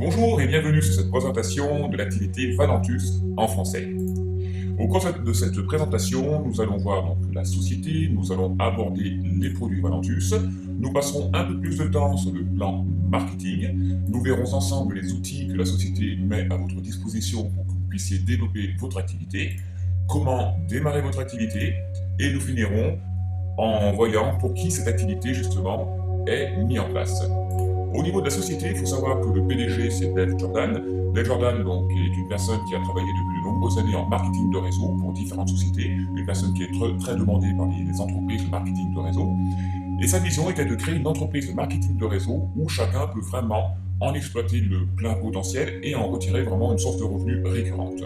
Bonjour et bienvenue sur cette présentation de l'activité Valentus en français. Au cours de cette présentation, nous allons voir donc la société, nous allons aborder les produits Valentus, nous passerons un peu plus de temps sur le plan marketing, nous verrons ensemble les outils que la société met à votre disposition pour que vous puissiez développer votre activité, comment démarrer votre activité, et nous finirons en voyant pour qui cette activité justement est mise en place. Au niveau de la société, il faut savoir que le PDG, c'est Dave Jordan. Dave Jordan donc, est une personne qui a travaillé depuis de nombreuses années en marketing de réseau pour différentes sociétés, une personne qui est très demandée par les entreprises de marketing de réseau. Et sa vision était de créer une entreprise de marketing de réseau où chacun peut vraiment en exploiter le plein potentiel et en retirer vraiment une source de revenus récurrente.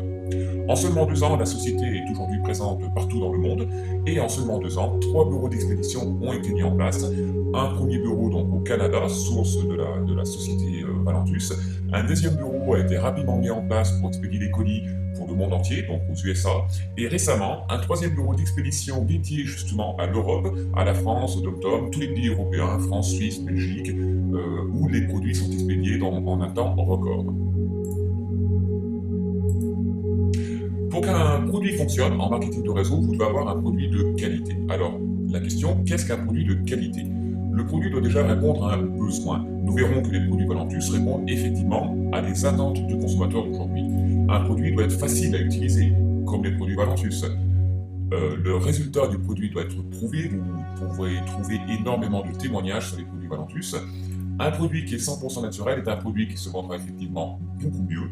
En seulement 2 ans, la société est aujourd'hui présente partout dans le monde et en seulement 2 ans, 3 bureaux d'expédition ont été mis en place. Un premier bureau donc au Canada, source de la société Valentus. Un deuxième bureau a été rapidement mis en place pour expédier les colis pour le monde entier, donc aux USA. Et récemment, un troisième bureau d'expédition dédié justement à l'Europe, à la France, au DOM-TOM, tous les pays européens, France, Suisse, Belgique, où les produits sont expédiés en un temps record. Pour qu'un produit fonctionne en marketing de réseau, vous devez avoir un produit de qualité. Alors, la question, qu'est-ce qu'un produit de qualité? Le produit doit déjà répondre à un besoin. Nous verrons que les produits Valentus répondent effectivement à des attentes du consommateur d'aujourd'hui. Un produit doit être facile à utiliser, comme les produits Valentus. Le résultat du produit doit être prouvé, vous pourrez trouver énormément de témoignages sur les produits Valentus. Un produit qui est 100% naturel est un produit qui se vendra effectivement beaucoup mieux.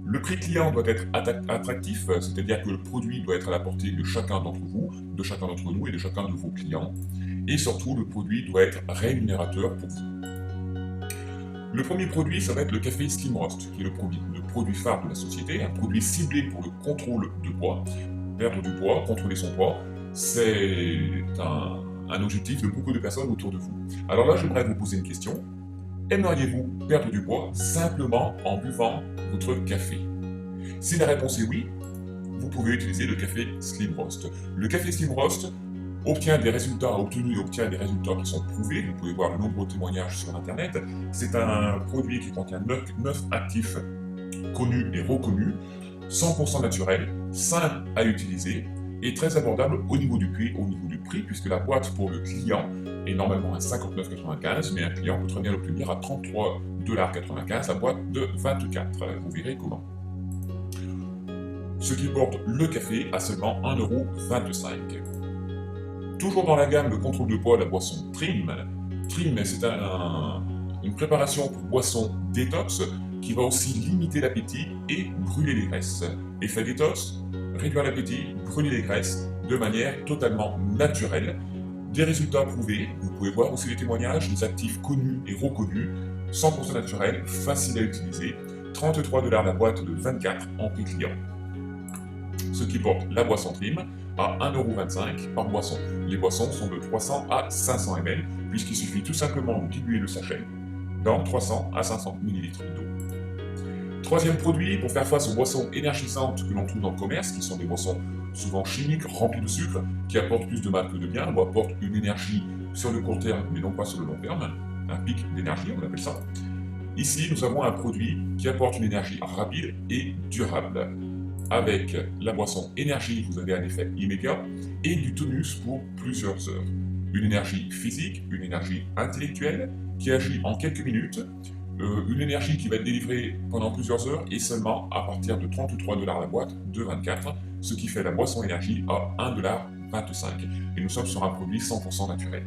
Le prix client doit être attractif, c'est-à-dire que le produit doit être à la portée de chacun d'entre vous, de chacun d'entre nous et de chacun de vos clients. Et surtout, le produit doit être rémunérateur pour vous. Le premier produit, ça va être le café Slim Roast, qui est le produit phare de la société, un produit ciblé pour le contrôle de poids. Perdre du poids, contrôler son poids, c'est un objectif de beaucoup de personnes autour de vous. Alors là, j'aimerais vous poser une question. Aimeriez-vous perdre du poids simplement en buvant votre café? Si la réponse est oui, vous pouvez utiliser le café Slim Roast. Le café Slim Roast obtient des résultats qui sont prouvés. Vous pouvez voir de nombreux témoignages sur Internet. C'est un produit qui contient 9 actifs connus et reconnus, 100% naturel, simple à utiliser et très abordable au niveau du prix, puisque la boîte pour le client est normalement à 59,95, mais un client peut très bien l'obtenir à 33,95 $, la boîte de 24. Vous verrez comment. Ce qui porte le café à seulement 1,25 €. Toujours dans la gamme de contrôle de poids, la boisson Trim. Trim, c'est une préparation pour boisson détox qui va aussi limiter l'appétit et brûler les graisses. Effet détox, réduire l'appétit, brûler les graisses de manière totalement naturelle. Des résultats prouvés, vous pouvez voir aussi les témoignages, des actifs connus et reconnus, 100% naturels, faciles à utiliser, 33 $ la boîte de 24 en prix client. Ce qui porte la boisson Trim à 1,25 € par boisson. Les boissons sont de 300 à 500 ml, puisqu'il suffit tout simplement de diluer le sachet dans 300 à 500 ml d'eau. Troisième produit, pour faire face aux boissons énergisantes que l'on trouve dans le commerce, qui sont des boissons souvent chimiques, remplies de sucre, qui apportent plus de mal que de bien, ou apportent une énergie sur le court terme, mais non pas sur le long terme, un pic d'énergie, on appelle ça. Ici, nous avons un produit qui apporte une énergie rapide et durable. Avec la boisson énergie, vous avez un effet immédiat et du tonus pour plusieurs heures. Une énergie physique, une énergie intellectuelle qui agit en quelques minutes, une énergie qui va être délivrée pendant plusieurs heures et seulement à partir de 33 $ la boîte de 24, ce qui fait la boisson énergie à 1,25 $. Et nous sommes sur un produit 100% naturel.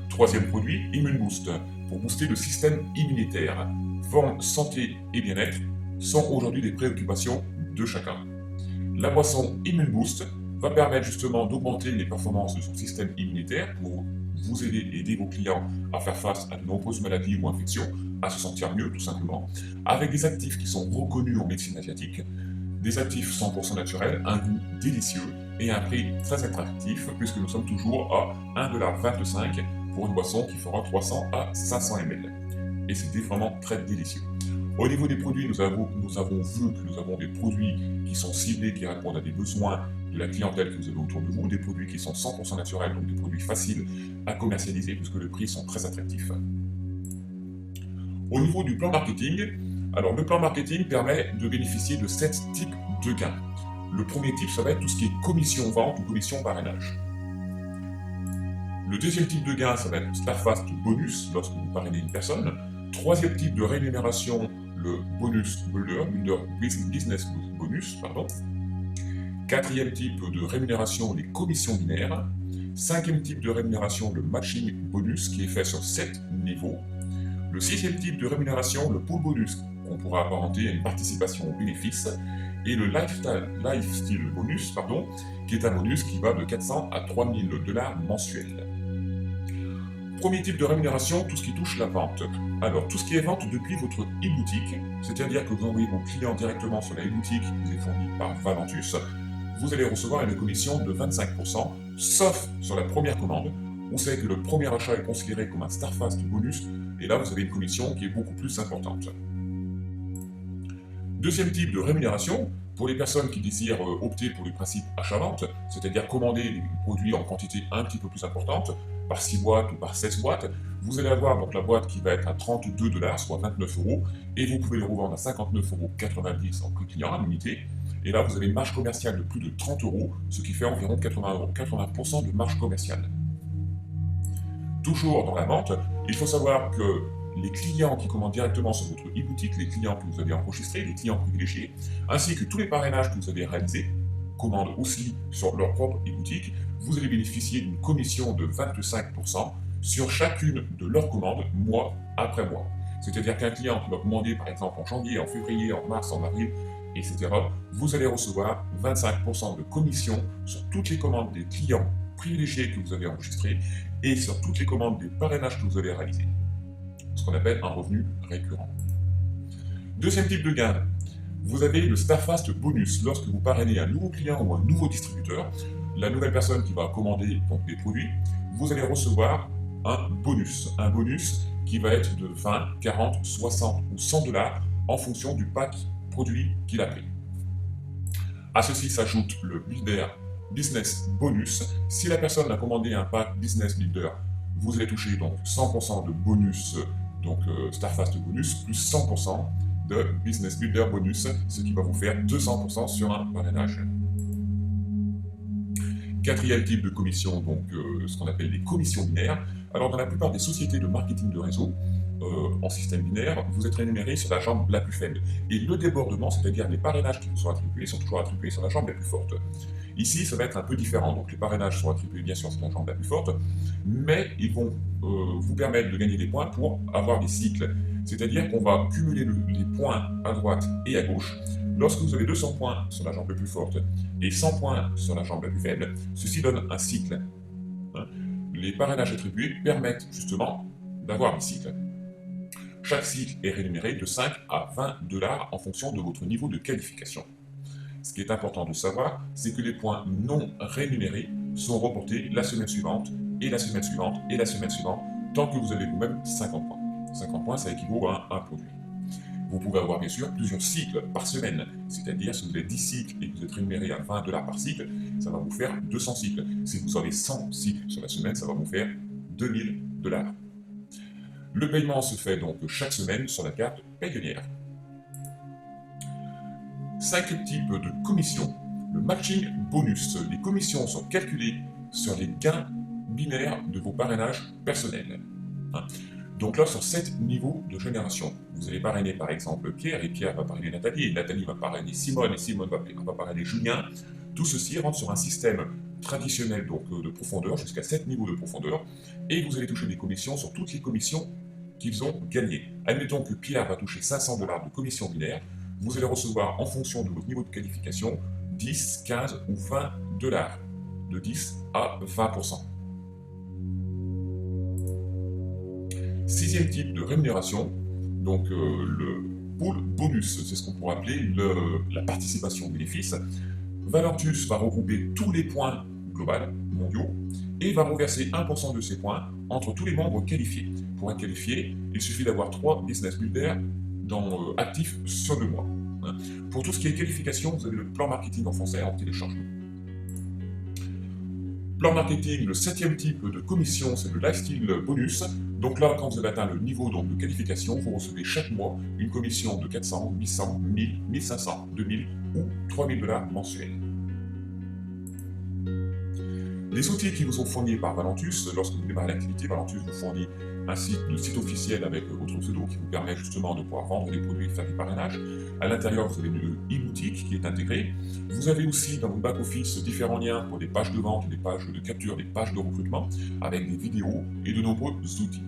Troisième produit, Immune Boost, pour booster le système immunitaire. Forme, santé et bien-être sont aujourd'hui des préoccupations de chacun. La boisson Immune Boost va permettre justement d'augmenter les performances de son système immunitaire pour vous aider vos clients à faire face à de nombreuses maladies ou infections, à se sentir mieux tout simplement, avec des actifs qui sont reconnus en médecine asiatique, des actifs 100% naturels, un goût délicieux et un prix très attractif puisque nous sommes toujours à 1,25 $ pour une boisson qui fera 300 à 500 ml. Et c'était vraiment très délicieux. Au niveau des produits, nous avons vu que nous avons des produits qui sont ciblés, qui répondent à des besoins de la clientèle que vous avez autour de vous, des produits qui sont 100% naturels, donc des produits faciles à commercialiser puisque les prix sont très attractifs. Au niveau du plan marketing, alors le plan marketing permet de bénéficier de 7 types de gains. Le premier type, ça va être tout ce qui est commission vente ou commission parrainage. Le deuxième type de gain, ça va être StarFast bonus lorsque vous parrainez une personne. Troisième type de rémunération, le bonus builder business bonus, pardon. Quatrième type de rémunération, les commissions binaires. Cinquième type de rémunération, le matching bonus qui est fait sur 7 niveaux. Le sixième type de rémunération, le pool bonus, qu'on pourra apparenter à une participation au bénéfice. Et le lifestyle bonus, qui est un bonus qui va de 400 à 3000 $ mensuels. Premier type de rémunération, tout ce qui touche la vente. Alors, tout ce qui est vente depuis votre e-boutique, c'est-à-dire que vous envoyez vos clients directement sur la e-boutique qui vous est fournie par Valentus, vous allez recevoir une commission de 25%, sauf sur la première commande. On sait que le premier achat est considéré comme un StarFast bonus, et là vous avez une commission qui est beaucoup plus importante. Deuxième type de rémunération, pour les personnes qui désirent opter pour le principe achat-vente, c'est-à-dire commander des produits en quantité un petit peu plus importante, par 6 boîtes ou par 16 boîtes, vous allez avoir donc la boîte qui va être à 32 $, soit 29 €, et vous pouvez le revendre à 59,90 € en prix client limité. Et là, vous avez une marge commerciale de plus de 30 €, ce qui fait environ 80% de marge commerciale. Toujours dans la vente, il faut savoir que les clients qui commandent directement sur votre e-boutique, les clients que vous avez enregistrés, les clients privilégiés, ainsi que tous les parrainages que vous avez réalisés, commandent aussi sur leur propre e-boutique, vous allez bénéficier d'une commission de 25% sur chacune de leurs commandes, mois après mois. C'est-à-dire qu'un client qui va commander par exemple en janvier, en février, en mars, en avril, etc., vous allez recevoir 25% de commission sur toutes les commandes des clients privilégiés que vous avez enregistrés et sur toutes les commandes des parrainages que vous avez réalisés. Ce qu'on appelle un revenu récurrent. Deuxième type de gain, vous avez le StarFast bonus. Lorsque vous parrainez un nouveau client ou un nouveau distributeur, la nouvelle personne qui va commander donc des produits, vous allez recevoir un bonus qui va être de 20, 40, 60 ou 100 $ en fonction du pack produit qu'il a pris. À ceci s'ajoute le Builder Business Bonus. Si la personne a commandé un pack Business Builder, vous allez toucher donc 100% de bonus, donc StarFast bonus, plus 100% de Business Builder bonus, ce qui va vous faire 200% sur un parrainage. Quatrième type de commission, donc ce qu'on appelle les commissions binaires. Alors dans la plupart des sociétés de marketing de réseau, en système binaire, vous êtes rémunéré sur la jambe la plus faible. Et le débordement, c'est-à-dire les parrainages qui vous sont attribués, sont toujours attribués sur la jambe la plus forte. Ici, ça va être un peu différent. Donc les parrainages sont attribués bien sûr sur la jambe la plus forte, mais ils vont vous permettre de gagner des points pour avoir des cycles. C'est-à-dire qu'on va cumuler les points à droite et à gauche. Lorsque vous avez 200 points sur la jambe la plus forte et 100 points sur la jambe la plus faible, ceci donne un cycle. Les parrainages attribués permettent justement d'avoir des cycles. Chaque cycle est rémunéré de 5 à 20 $ en fonction de votre niveau de qualification. Ce qui est important de savoir, c'est que les points non rémunérés sont reportés la semaine suivante, et la semaine suivante, et la semaine suivante, tant que vous avez vous-même 50 points. 50 points, ça équivaut à un produit. Vous pouvez avoir bien sûr plusieurs cycles par semaine, c'est-à-dire si vous avez 10 cycles et que vous êtes rémunéré à 20 $ par cycle, ça va vous faire 200 cycles. Si vous avez 100 cycles sur la semaine, ça va vous faire 2000 $. Le paiement se fait donc chaque semaine sur la carte Payoneer. 5 types de commissions. Le matching bonus. Les commissions sont calculées sur les gains binaires de vos parrainages personnels. Donc là, sur 7 niveaux de génération, vous allez parrainer par exemple Pierre, et Pierre va parrainer Nathalie, et Nathalie va parrainer Simone, et Simone va parrainer Julien. Tout ceci rentre sur un système traditionnel donc, de profondeur, jusqu'à 7 niveaux de profondeur, et vous allez toucher des commissions sur toutes les commissions qu'ils ont gagnées. Admettons que Pierre va toucher 500 $ de commission binaire, vous allez recevoir en fonction de votre niveau de qualification 10, 15 ou 20 $, de 10 à 20%. Sixième type de rémunération, donc le pool bonus, c'est ce qu'on pourrait appeler la participation au bénéfice. Valentus va regrouper tous les points globaux, mondiaux, et va reverser 1% de ces points entre tous les membres qualifiés. Pour être qualifié, il suffit d'avoir 3 business builders actifs sur 2 mois. Pour tout ce qui est qualification, vous avez le plan marketing en français en téléchargement. Plan marketing, le 7e type de commission, c'est le lifestyle bonus. Donc là, quand vous avez atteint le niveau donc, de qualification, vous recevez chaque mois une commission de 400, 800, 1000, 1500, 2000 ou 3000 $ mensuels. Les outils qui vous sont fournis par Valentus, lorsque vous démarrez l'activité, Valentus vous fournit un site officiel avec votre pseudo qui vous permet justement de pouvoir vendre des produits et faire des parrainages. À l'intérieur, vous avez une e-boutique qui est intégrée. Vous avez aussi dans votre back-office différents liens pour des pages de vente, des pages de capture, des pages de recrutement avec des vidéos et de nombreux outils.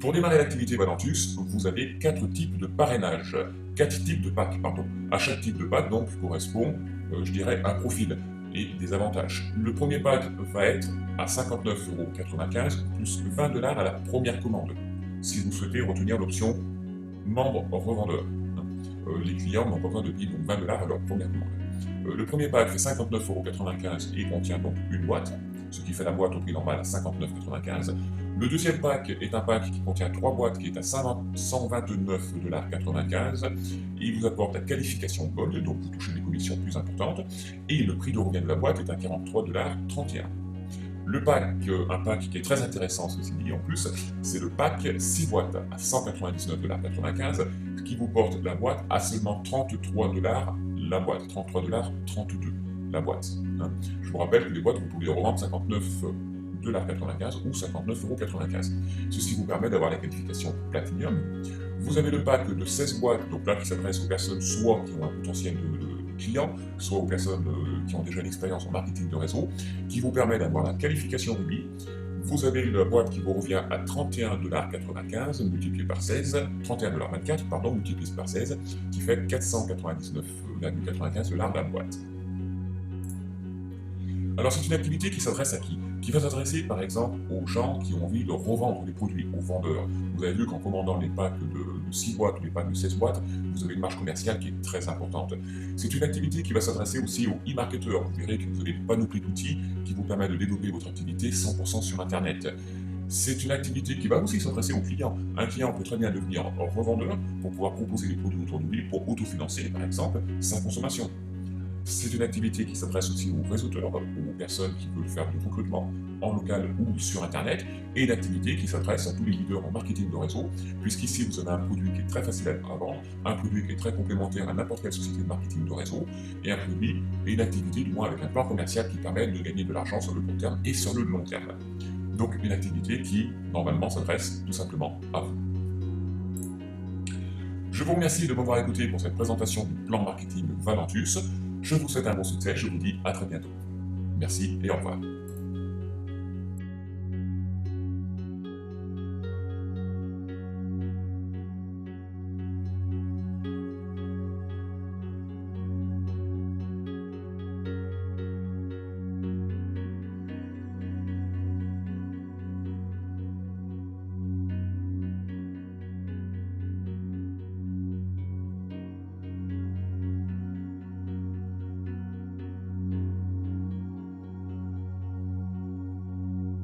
Pour démarrer l'activité Valentus, vous avez 4 types de parrainage, 4 types de packs, pardon. À chaque type de pack, donc, correspond, je dirais, un profil et des avantages. Le premier pack va être à 59,95 € plus 20 $ à la première commande, si vous souhaitez retenir l'option membre revendeur. Les clients n'ont pas besoin de payer donc 20 $ à leur première commande. Le premier pack fait 59,95 € et contient donc une boîte, ce qui fait la boîte au prix normal à 59,95 €. Le deuxième pack est un pack qui contient 3 boîtes qui est à 129,95 $. Il vous apporte la qualification Gold, donc vous touchez des commissions plus importantes. Et le prix de revient de la boîte est à 43,31 $. Le pack, un pack qui est très intéressant, ceci dit en plus, c'est le pack 6 boîtes à 199,95 $, qui vous porte la boîte à seulement 33 $ la boîte, 33,32 $ la boîte. Je vous rappelle que les boîtes, vous pouvez les revendre 59,95 € ou 59,95 €. Ceci vous permet d'avoir la qualification Platinum. Vous avez le pack de 16 boîtes, donc là qui s'adresse aux personnes soit qui ont un potentiel de clients, soit aux personnes qui ont déjà une expérience en marketing de réseau, qui vous permet d'avoir la qualification Ruby. Vous avez une boîte qui vous revient à 31,95 $ multiplié par 16, 31,24 $, pardon, multiplié par 16, qui fait 499,95 $ la boîte. Alors c'est une activité qui s'adresse à qui? Qui va s'adresser par exemple aux gens qui ont envie de revendre des produits, aux vendeurs. Vous avez vu qu'en commandant les packs de 6 boîtes ou les packs de 16 boîtes, vous avez une marge commerciale qui est très importante. C'est une activité qui va s'adresser aussi aux e-marketeurs. Vous verrez que vous avez une panoplie d'outils qui vous permettent de développer votre activité 100% sur Internet. C'est une activité qui va aussi s'adresser aux clients. Un client peut très bien devenir revendeur pour pouvoir proposer des produits autour de lui pour autofinancer par exemple sa consommation. C'est une activité qui s'adresse aussi aux réseauteurs, aux personnes qui veulent faire du recrutement en local ou sur Internet, et une activité qui s'adresse à tous les leaders en marketing de réseau, puisqu'ici vous avez un produit qui est très facile à vendre, un produit qui est très complémentaire à n'importe quelle société de marketing de réseau, et un produit et une activité du moins avec un plan commercial qui permet de gagner de l'argent sur le court terme et sur le long terme. Donc une activité qui, normalement, s'adresse tout simplement à vous. Je vous remercie de m'avoir écouté pour cette présentation du plan marketing Valentus. Je vous souhaite un bon succès, je vous dis à très bientôt. Merci et au revoir.